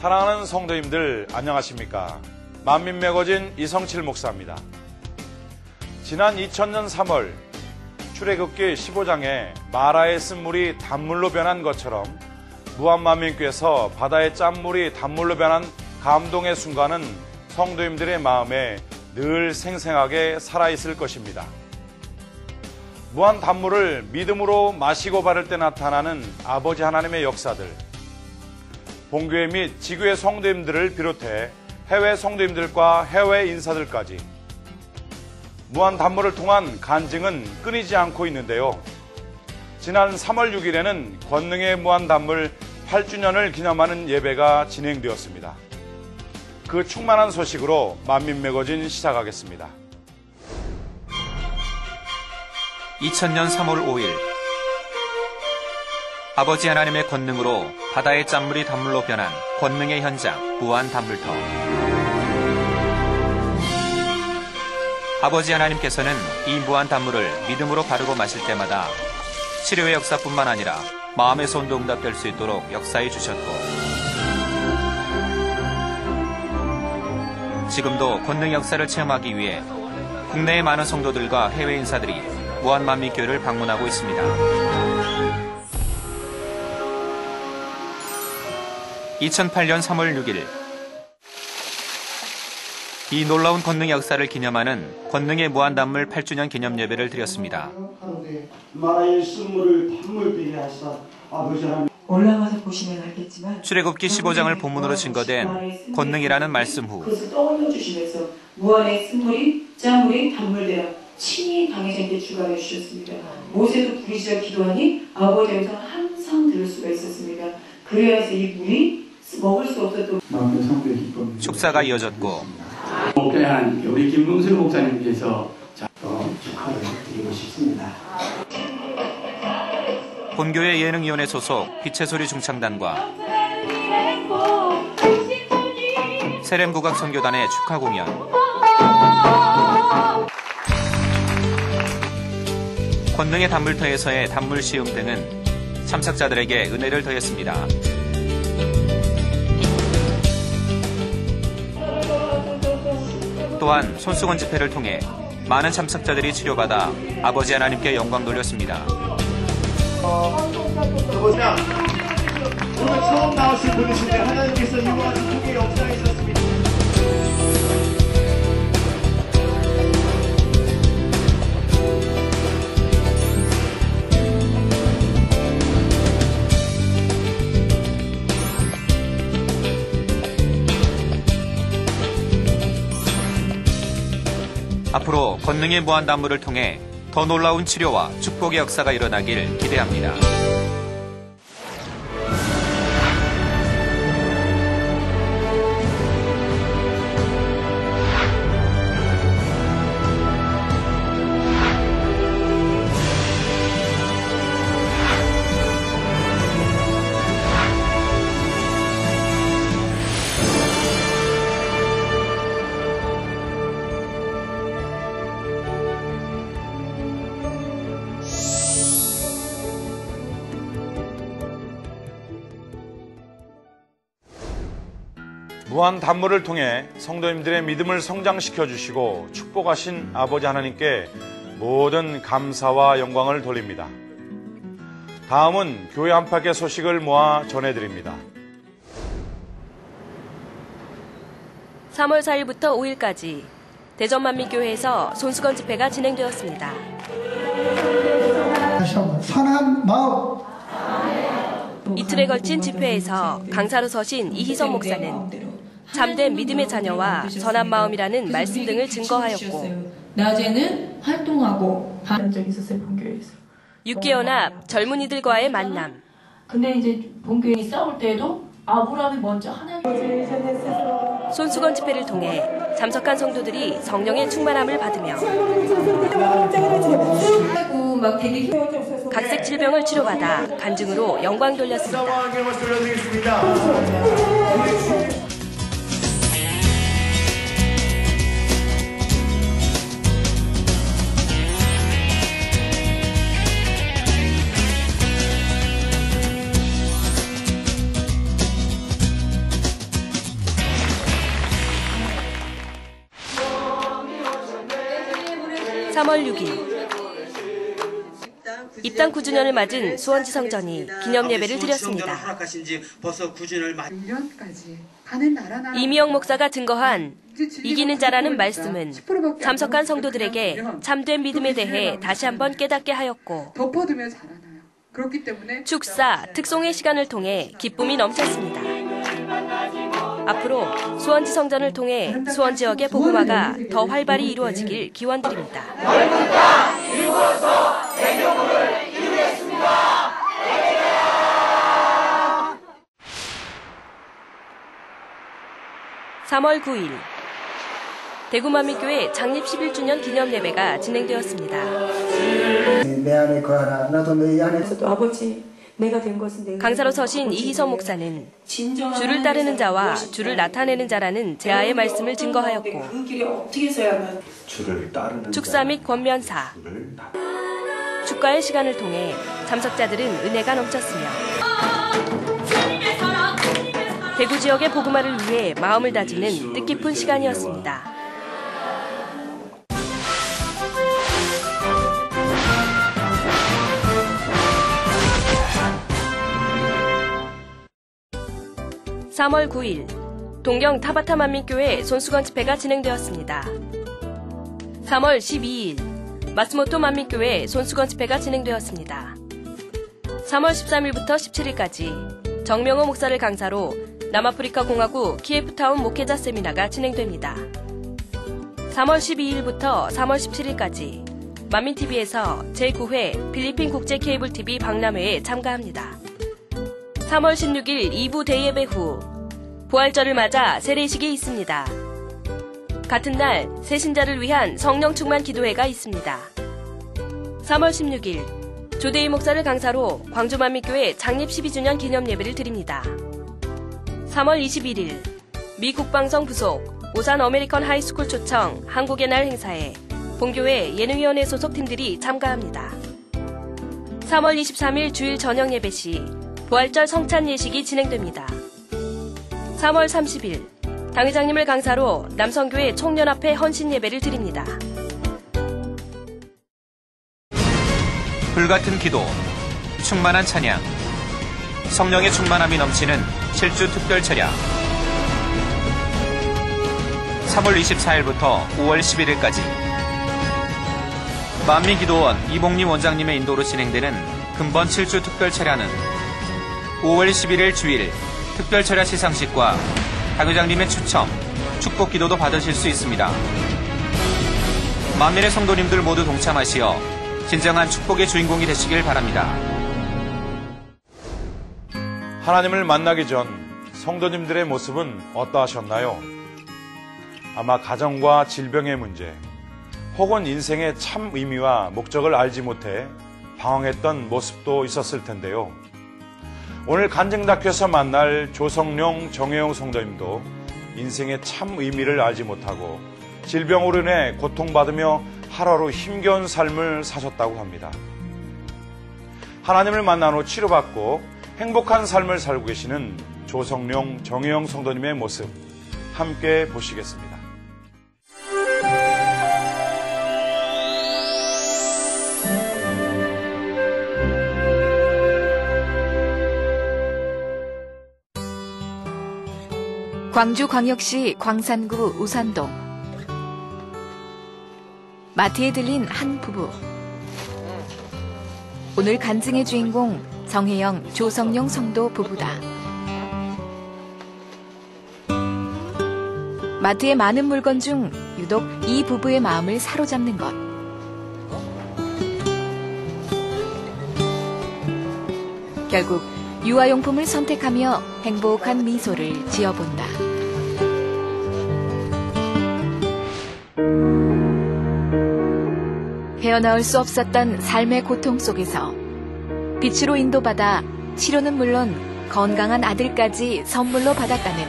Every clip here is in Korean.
사랑하는 성도님들 안녕하십니까? 만민매거진 이성칠 목사입니다. 지난 2000년 3월 출애굽기 15장에 마라의 쓴물이 단물로 변한 것처럼 무한만민교에서 바다의 짠물이 단물로 변한 감동의 순간은 성도님들의 마음에 늘 생생하게 살아있을 것입니다. 무한 단물을 믿음으로 마시고 바를 때 나타나는 아버지 하나님의 역사들, 본교회 및 지교회 성도님들을 비롯해 해외 성도님들과 해외 인사들까지 무한 단물을 통한 간증은 끊이지 않고 있는데요. 지난 3월 6일에는 권능의 무한 단물 8주년을 기념하는 예배가 진행되었습니다. 그 충만한 소식으로 만민매거진 시작하겠습니다. 2000년 3월 5일 아버지 하나님의 권능으로 바다의 짠물이 단물로 변한 권능의 현장 무한 단물터. 아버지 하나님께서는 이 무한 단물을 믿음으로 바르고 마실 때마다 치료의 역사뿐만 아니라 마음의 소원도 응답될 수 있도록 역사해 주셨고, 지금도 권능 역사를 체험하기 위해 국내의 많은 성도들과 해외 인사들이 무한만민교회를 방문하고 있습니다. 2008년 3월 6일 이 놀라운 권능 역사를 기념하는 권능의 무한단물 8주년 기념 예배를 드렸습니다. 마라의 쓴물을 단물되게 하사 아버지 하나님 올라가서 보시면 알겠지만 출애굽기 15장을 본문으로 증거된 권능이라는 말씀 후 그것을 떠올려 주시면서 무한의 쓴물이 짠물이 단물되어 친히 당해자에게 주관해 주셨습니다. 모세도 부르짖어 기도하니 아버지의 음성을 항상 들을 수가 있었습니다. 그래야 해서 이 물이 먹을 수 없었던 축사가 이어졌고, 목회한 우리 김문수 목사님께서 축하를 드리고 싶습니다. 본교회 예능위원회 소속 빛의 소리 중창단과 세렘국악 선교단의 축하 공연, 권능의 단물터에서의 단물 시음 등은 참석자들에게 은혜를 더했습니다. 또한 손수건 집회를 통해 많은 참석자들이 치료받아 아버지 하나님께 영광 돌렸습니다. 아버지야, 오늘 처음 나오신 분이신데 하나님께서 이와 축복의 역사에 있었습니다. 앞으로 권능의 무한 단물을 통해 더 놀라운 치료와 축복의 역사가 일어나길 기대합니다. 무한 단물을 통해 성도님들의 믿음을 성장시켜 주시고 축복하신 아버지 하나님께 모든 감사와 영광을 돌립니다. 다음은 교회 안팎의 소식을 모아 전해드립니다. 3월 4일부터 5일까지 대전만민교회에서 손수건 집회가 진행되었습니다. 다시 한번 선한 마음. 이틀에 걸친 집회에서 강사로 서신 이희성 목사는 참된 믿음의 자녀와 선한 마음이라는 말씀 등을 증거하였고, 낮에는 활동하고 한 적이 있었어요. 본교회에서 6개연합 젊은이들과의 만남, 근데 이제 본교회 싸울 때도 아브라함이 먼저 하나님 손수건 집회를 통해 참석한 성도들이 성령의 충만함을 받으며 막 되게 각색 질병을 치료받아 간증으로 영광 돌렸습니다. 3월 6일 입당 9주년을 맞은 수원지성전이 기념 예배를 드렸습니다. 이미영 목사가 증거한 이기는 자라는 말씀은 참석한 성도들에게 참된 믿음에 대해 다시 한번 깨닫게 하였고 축사, 특송의 시간을 통해 기쁨이 넘쳤습니다. 앞으로 수원지성전을 통해 수원 지역의 복음화가 더 활발히 이루어지길 기원드립니다. 3월 9일 대구만민교회 창립 11주년 기념 예배가 진행되었습니다. 내 안에 거하라. 나도 너희 안에서도 아버지, 내가 된 것은 내가 강사로 서신 이희성 목사는 주를 따르는 자와 주를 나타내는 자라는 제아의 말씀을 증거하였고 그 길에 어떻게 서야만 주를 따르는 축사 및 권면사, 축가의 시간을 통해 참석자들은 은혜가 넘쳤으며 대구 지역의 복음화를 위해 마음을 다지는 뜻깊은 시간이었습니다. (3월 9일) 동경 타바타 만민교회 손수건 집회가 진행되었습니다. (3월 12일) 마스모토 만민교회 손수건 집회가 진행되었습니다. (3월 13일부터 17일까지) 정명호 목사를 강사로 남아프리카 공화국 키예프타운 목회자 세미나가 진행됩니다. 3월 12일부터 3월 17일까지 만민TV에서 제9회 필리핀 국제 케이블 TV 박람회에 참가합니다. 3월 16일 2부 대예배 후 부활절을 맞아 세례식이 있습니다. 같은 날 새신자를 위한 성령 충만 기도회가 있습니다. 3월 16일 조대희 목사를 강사로 광주만민교회 창립 12주년 기념 예배를 드립니다. 3월 21일 미 국방성 부속 오산 어메리컨 하이스쿨 초청 한국의 날 행사에 본교회 예능위원회 소속 팀들이 참가합니다. 3월 23일 주일 저녁 예배 시 부활절 성찬 예식이 진행됩니다. 3월 30일 당회장님을 강사로 남성교회 총연합회 헌신 예배를 드립니다. 불같은 기도, 충만한 찬양, 성령의 충만함이 넘치는 7주 특별 철야 3월 24일부터 5월 11일까지 만민기도원 이봉림 원장님의 인도로 진행되는 금번 7주 특별 철야는 5월 11일 주일 특별 철야 시상식과 당회장님의 추첨, 축복 기도도 받으실 수 있습니다. 만민의 성도님들 모두 동참하시어 진정한 축복의 주인공이 되시길 바랍니다. 하나님을 만나기 전 성도님들의 모습은 어떠하셨나요? 아마 가정과 질병의 문제, 혹은 인생의 참 의미와 목적을 알지 못해 방황했던 모습도 있었을 텐데요. 오늘 간증다큐에서 만날 조성룡, 정혜영 성도님도 인생의 참 의미를 알지 못하고 질병으로 인해 고통받으며 하루하루 힘겨운 삶을 사셨다고 합니다. 하나님을 만난 후 치료받고 행복한 삶을 살고 계시는 조성룡, 정혜영 성도님의 모습 함께 보시겠습니다. 광주광역시 광산구 우산동 마트에 들린 한 부부. 오늘 간증의 주인공 정혜영, 조성룡 성도 부부다. 마트의 많은 물건 중 유독 이 부부의 마음을 사로잡는 것. 결국 유아용품을 선택하며 행복한 미소를 지어본다. 헤어나올 수 없었던 삶의 고통 속에서 빛으로 인도받아 치료는 물론 건강한 아들까지 선물로 받았다는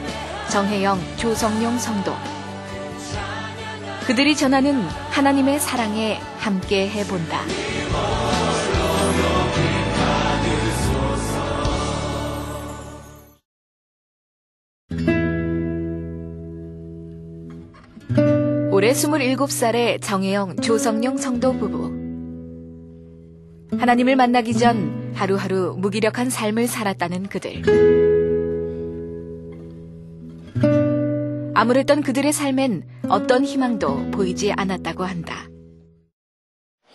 정혜영, 조성룡 성도. 그들이 전하는 하나님의 사랑에 함께 해본다. 올해 27살의 정혜영, 조성용 성도 부부. 하나님을 만나기 전 하루하루 무기력한 삶을 살았다는 그들. 암울했던 그들의 삶엔 어떤 희망도 보이지 않았다고 한다.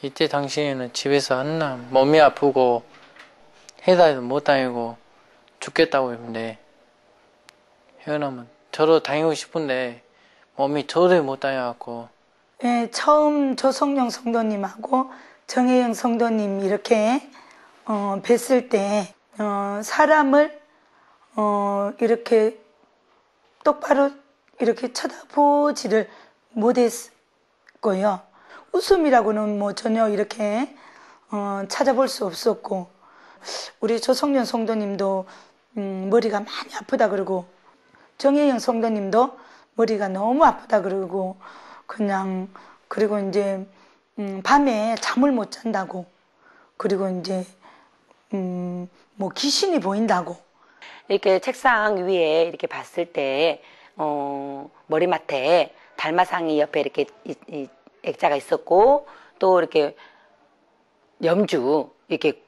이때 당시에는 집에서 한나 몸이 아프고 회사에도 못 다니고 죽겠다고 했는데 혜연아는 저도 다니고 싶은데 몸이 도저히 못 다녀갖고. 네, 처음 조성용 성도님하고 정혜영 성도님 이렇게 뵀을 때 사람을 이렇게 똑바로 이렇게 쳐다보지를 못했고요. 웃음이라고는 뭐 전혀 이렇게 찾아볼 수 없었고, 우리 조성년 성도님도 머리가 많이 아프다 그러고, 정혜영 성도님도 머리가 너무 아프다 그러고, 그리고 이제 밤에 잠을 못 잔다고, 그리고 이제 뭐 귀신이 보인다고. 이렇게 책상 위에 이렇게 봤을 때 머리맡에 달마상이 옆에 이렇게 액자가 있었고, 또 이렇게 염주, 이렇게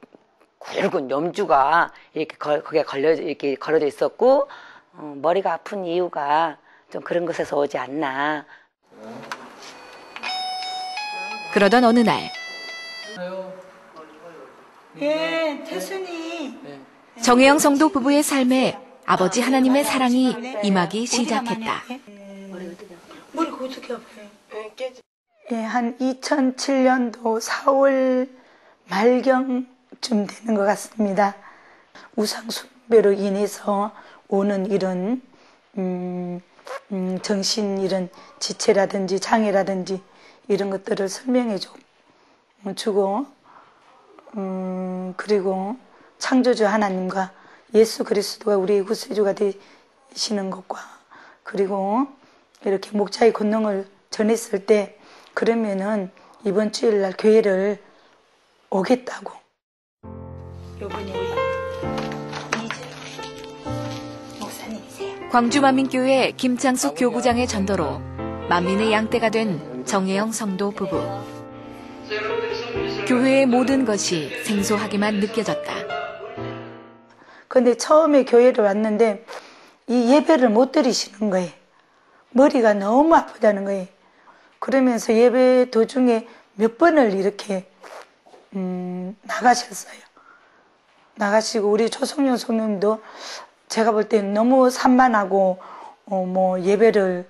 굵은 염주가 이렇게 거기에 이렇게 걸어져 있었고, 머리가 아픈 이유가 좀 그런 것에서 오지 않나. 그러던 어느 날. 예, 태순이. 정혜영 성도 부부의 삶에 아버지 하나님의 사랑이 임하기 시작했다. 머리가 어떻게 아파요? 예, 한 2007년도 4월 말경쯤 되는 것 같습니다. 우상 숭배로 인해서 오는 이런 정신 이런 지체라든지 장애라든지 이런 것들을 설명해 주고 그리고 창조주 하나님과 예수 그리스도가 우리의 구세주가 되시는 것과, 그리고 이렇게 목자의 권능을 전했을 때 그러면은 이번 주일날 교회를 오겠다고. 요번에 우리 이재 목사님이세요. 광주 만민교회 김창숙 교구장의 전도로 만민의 양떼가 된 정혜영 성도 부부. 교회의 모든 것이 생소하게만 느껴졌다. 근데 처음에 교회를 왔는데 이 예배를 못 드리시는 거예요. 머리가 너무 아프다는 거예요. 그러면서 예배 도중에 몇 번을 이렇게 나가셨어요. 나가시고 우리 조성윤 성님도 제가 볼 때는 너무 산만하고 뭐 예배를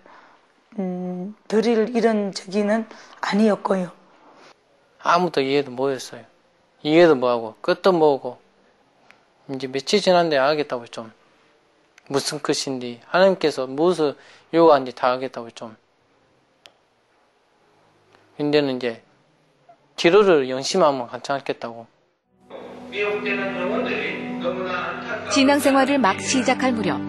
드릴 이런 저기는 아니었고요. 아무도 이해도 못했어요. 이해도 못하고 끝도 모르고 이제 며칠 지났는데 알겠다고 좀 무슨 뜻인지 하나님께서 무엇을 요구하는지 다 알겠다고 좀. 근데는 이제 기도를 열심하면 괜찮겠다고. 신앙생활을 막 시작할 무렵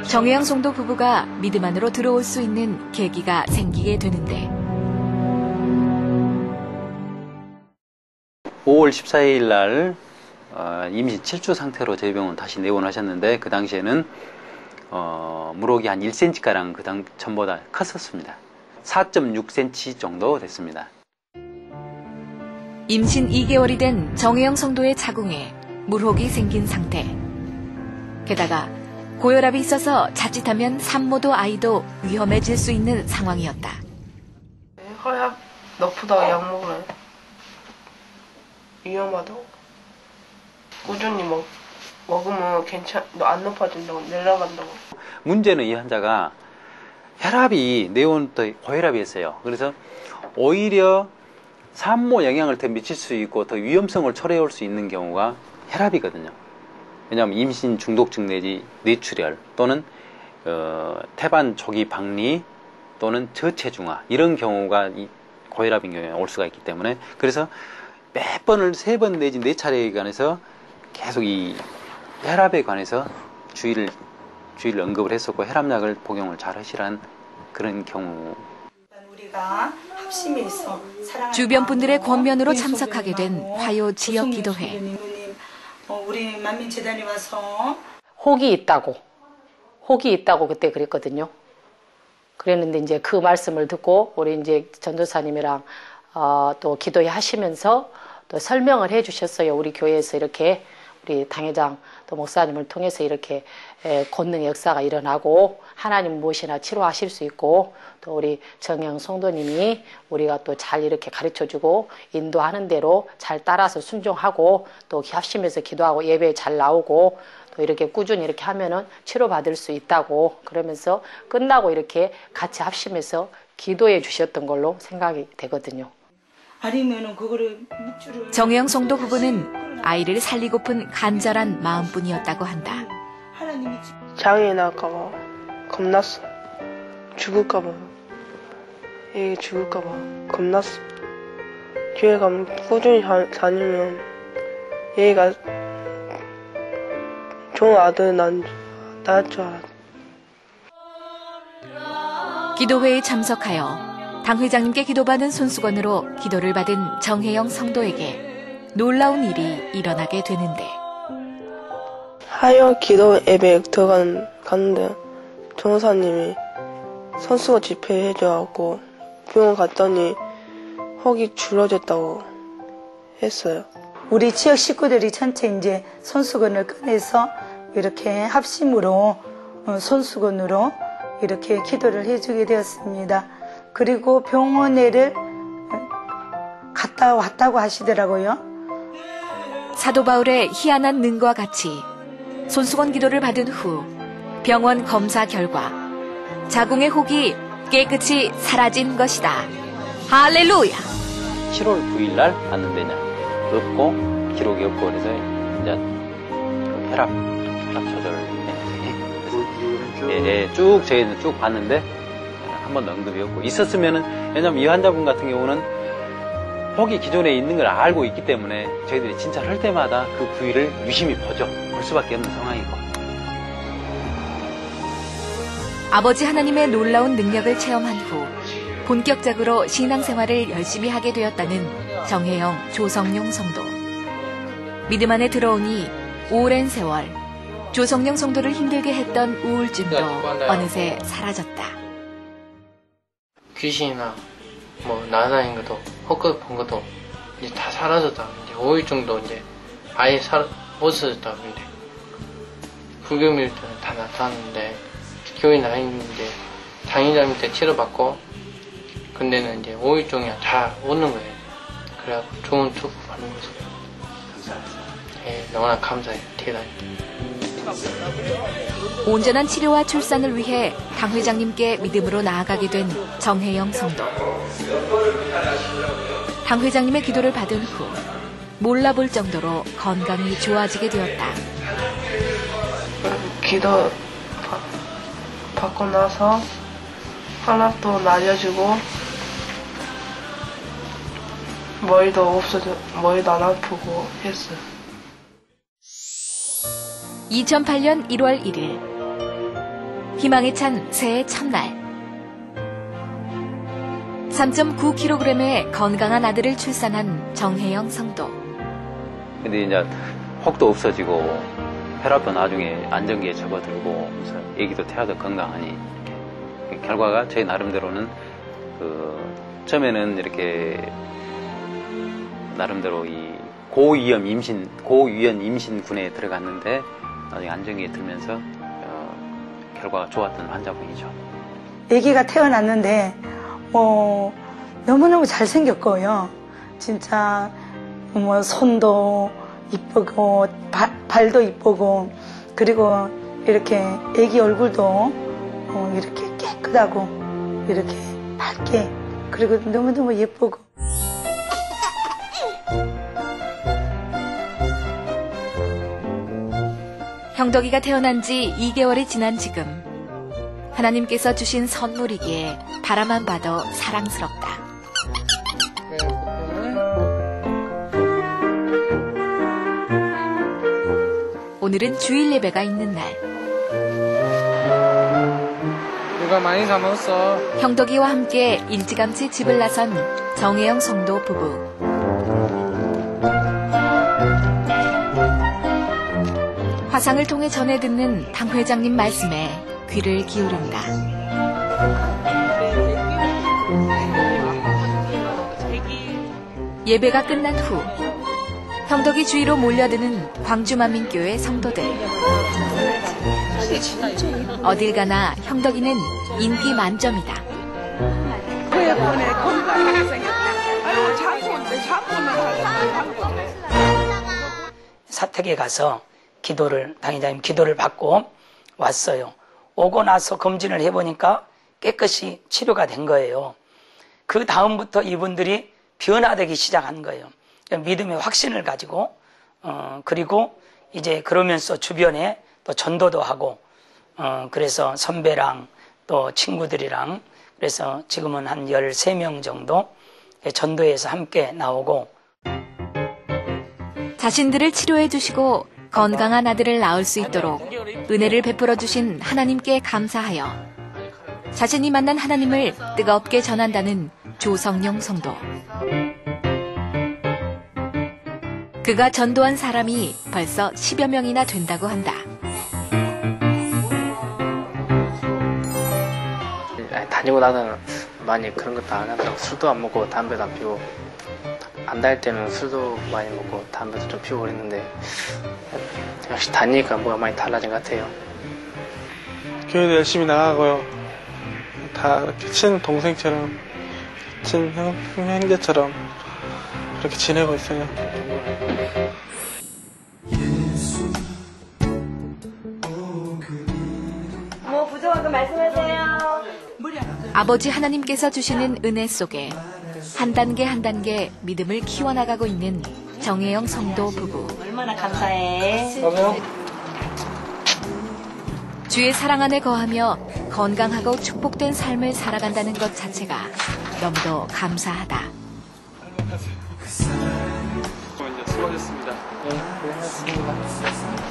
정혜영 성도 부부가 믿음 안으로 들어올 수 있는 계기가 생기게 되는데, 5월 14일 날 임신 7주 상태로 저희 병원 다시 내원하셨는데, 그 당시에는 물혹이 한 1cm가량 그 전보다 컸었습니다. 4.6cm 정도 됐습니다. 임신 2개월이 된 정혜영 성도의 자궁에 물혹이 생긴 상태. 게다가 고혈압이 있어서 자칫하면 산모도 아이도 위험해질 수 있는 상황이었다. 혈압 높다고 약 먹어요. 위험하다고. 꾸준히 먹으면 안 높아진다고, 내려간다고. 문제는 이 환자가 혈압이 내원부터 고혈압이었어요. 그래서 오히려 산모 영향을 더 미칠 수 있고 더 위험성을 초래할 수 있는 경우가 혈압이거든요. 왜냐하면 임신 중독증 내지 뇌출혈 또는 태반 조기 박리 또는 저체중아 이런 경우가 이 고혈압인 경우에 올 수가 있기 때문에, 그래서 몇 번을 3번 내지 4차례에 관해서 계속 이 혈압에 관해서 주의를 언급을 했었고, 혈압약을 복용을 잘 하시라는 그런 경우. 우리가 합심해서 주변 분들의 권면으로 참석하게 된 화요 지역 기도회. 우리 만민재단에 와서 혹이 있다고 그때 그랬거든요. 그랬는데 이제 그 말씀을 듣고 우리 이제 전도사님이랑 또 기도회 하시면서 또 설명을 해 주셨어요. 우리 교회에서 이렇게 우리 당회장 또 목사님을 통해서 이렇게 권능의 역사가 일어나고 하나님 무엇이나 치료하실 수 있고 또 우리 정영 성도님이 우리가 또 잘 이렇게 가르쳐주고 인도하는 대로 잘 따라서 순종하고 또 합심해서 기도하고 예배에 잘 나오고 또 이렇게 꾸준히 이렇게 하면은 치료받을 수 있다고 그러면서 끝나고 이렇게 같이 합심해서 기도해 주셨던 걸로 생각이 되거든요. 아니면은 그거를 묵주를 정혜영 성도 부부는 아이를 살리고픈 간절한 마음뿐이었다고 한다. 장애 나갈까봐 겁났어. 죽을까봐. 얘 죽을까봐 겁났어. 교회 가면 꾸준히 다니면 얘가 좋은 아들 낳을 줄 알았어. 기도회에 참석하여 당 회장님께 기도받은 손수건으로 기도를 받은 정혜영 성도에게 놀라운 일이 일어나게 되는데 하여 기도 예배 들어갔는데 전도사님이 손수건 집회해줘갖고 병원 갔더니 혹이 줄어졌다고 했어요. 우리 지역 식구들이 전체 이제 손수건을 꺼내서 이렇게 합심으로 손수건으로 이렇게 기도를 해주게 되었습니다. 그리고 병원에를 갔다 왔다고 하시더라고요. 사도 바울의 희한한 능과 같이 손수건 기도를 받은 후 병원 검사 결과 자궁의 혹이 깨끗이 사라진 것이다. 할렐루야! 7월 9일 날 봤는데 없고 기록이 없고 그래서 이제 혈압 조절을 쭉 저희는 쭉 봤는데 한 번도 언급이 없고 있었으면은 왜냐면 이 환자분 같은 경우는 혹이 기존에 있는 걸 알고 있기 때문에 저희들이 진찰을 할 때마다 그 부위를 유심히 보죠. 볼 수밖에 없는 상황이고. 아버지 하나님의 놀라운 능력을 체험한 후 본격적으로 신앙생활을 열심히 하게 되었다는 정혜영, 조성용 성도. 믿음 안에 들어오니 오랜 세월 조성용 성도를 힘들게 했던 우울증도 어느새 사라졌다. 귀신이나 뭐 날아다니는 것도 헛것 본 것도 이제 다 사라졌다. 이제 우울증도 이제 아예 없어졌다. 근데 불교밀 때는 다 나타났는데 교회 다니는데 당의자 밑에 치료받고 근데는 이제 우울증이 다 오는 거예요. 그래갖고 좋은 투구 받는 거죠. 감사합니다. 네, 너무나 감사해요. 대단히. 온전한 치료와 출산을 위해 당 회장님께 믿음으로 나아가게 된 정혜영 성도. 당 회장님의 기도를 받은 후 몰라볼 정도로 건강이 좋아지게 되었다. 기도 받고 나서 혈압도 낮아지고 머리도 안 아프고 했어요. 2008년 1월 1일 희망에 찬 새해 첫날 3.9kg의 건강한 아들을 출산한 정혜영 성도. 근데 이제 혹도 없어지고 혈압도 나중에 안정기에 접어들고 그래서 애기도 태아도 건강하니 결과가 저희 나름대로는 처음에는 이렇게 나름대로 이 고위험 임신군에 들어갔는데 나중에 안정기에 들면서 결과가 좋았던 환자분이죠. 아기가 태어났는데 너무너무 잘생겼고요. 진짜 손도 이쁘고 발도 이쁘고 그리고 이렇게 아기 얼굴도 이렇게 깨끗하고 이렇게 밝게 그리고 너무너무 예쁘고 형덕이가 태어난 지 2개월이 지난 지금 하나님께서 주신 선물이기에 바라만 봐도 사랑스럽다. 오늘은 주일 예배가 있는 날. 누가 많이 사 먹었어. 형덕이와 함께 일찌감치 집을 나선 정혜영 성도 부부. 화상을 통해 전해 듣는 당 회장님 말씀에 귀를 기울인다. 예배가 끝난 후 형덕이 주위로 몰려드는 광주만민교회 성도들. 어딜 가나 형덕이는 인기 만점이다. 사택에 가서 당의자님 기도를 받고 왔어요. 오고 나서 검진을 해보니까 깨끗이 치료가 된 거예요. 그 다음부터 이분들이 변화되기 시작한 거예요. 믿음의 확신을 가지고 그리고 이제 그러면서 주변에 또 전도도 하고 그래서 선배랑 또 친구들이랑 그래서 지금은 한 13명 정도 전도에서 함께 나오고 자신들을 치료해 주시고 건강한 아들을 낳을 수 있도록 은혜를 베풀어 주신 하나님께 감사하여 자신이 만난 하나님을 뜨겁게 전한다는 조성용 성도. 그가 전도한 사람이 벌써 10여 명이나 된다고 한다. 다니고 나서는 많이 그런 것도 안 하더라고. 술도 안 먹고 담배도 안 피우고, 안 다닐 때는 술도 많이 먹고 담배도 좀 피우고 그랬는데 역시 다니니까 뭐가 많이 달라진 것 같아요. 교회도 열심히 나가고요. 다 이렇게 친동생처럼, 친형제처럼 그렇게 지내고 있어요. 뭐 부족한 거 말씀하세요. 아버지 하나님께서 주시는 은혜 속에 한 단계 한 단계 믿음을 키워나가고 있는 정혜영 성도 부부. 얼마나 감사해. 주의 사랑 안에 거하며 건강하고 축복된 삶을 살아간다는 것 자체가 너무도 감사하다. 수고하셨습니다. 네, 고생하셨습니다.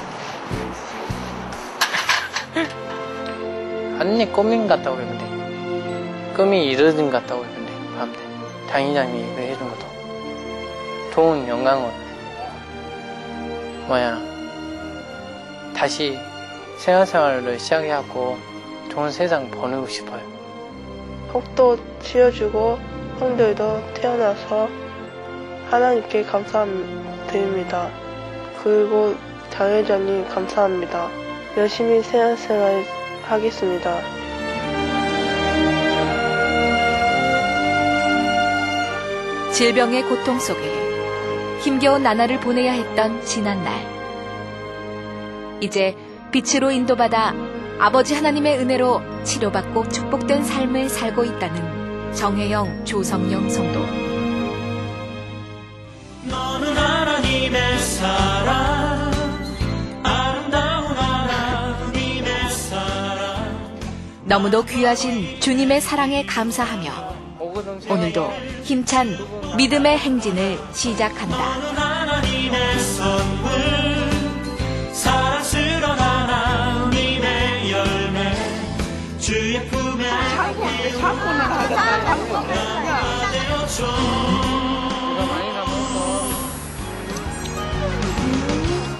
완전히 꿈인 것 같다고 그랬는데 꿈이 이루어진 것 같다고 그랬는데 밤새 당의장님이 해준 것도 좋은 영광은 다시 생활생활을 시작해갖고 좋은 세상 보내고 싶어요. 혹도 지어주고 형들도 태어나서 하나님께 감사드립니다. 그리고 당회장님 감사합니다. 열심히 생활생활 하겠습니다. 질병의 고통 속에 힘겨운 나날을 보내야 했던 지난날. 이제 빛으로 인도받아 아버지 하나님의 은혜로 치료받고 축복된 삶을 살고 있다는 정혜영, 조성용 성도. 너는 하나님의 사랑, 아름다운 하나님의 사랑. 너무도 귀하신 주님의 사랑에 감사하며 오늘도 힘찬 믿음의 행진을 시작한다. 너는 하나님의 선물, 사랑스러운 하나님의 열매, 주의 품에 되어줘.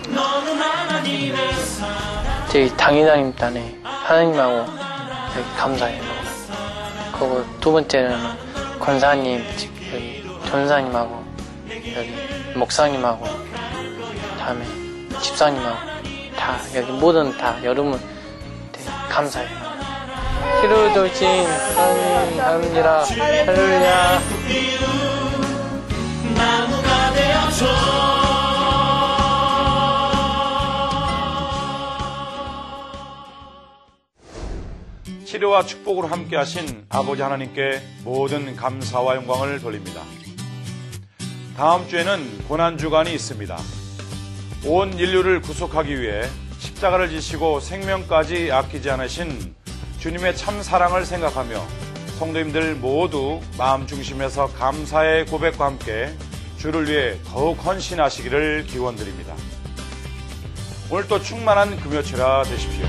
너는 하나님의 사랑. 저희 당회장님 딴에 하나님하고 여기 감사해요. 그리고 두 번째는 권사님, 여기 전사님하고 여기 목사님하고 다음에 집사님하고 다 여기 모든 다 여러분 되게 감사해요. 치료주신 하나님 감사합니다. 할렐루야. 나무가 되어줘. 치료와 축복으로 함께 하신 아버지 하나님께 모든 감사와 영광을 돌립니다. 다음 주에는 고난주간이 있습니다. 온 인류를 구속하기 위해 십자가를 지시고 생명까지 아끼지 않으신 주님의 참 사랑을 생각하며 성도님들 모두 마음 중심에서 감사의 고백과 함께 주를 위해 더욱 헌신하시기를 기원드립니다. 오늘도 충만한 금요철야 되십시오.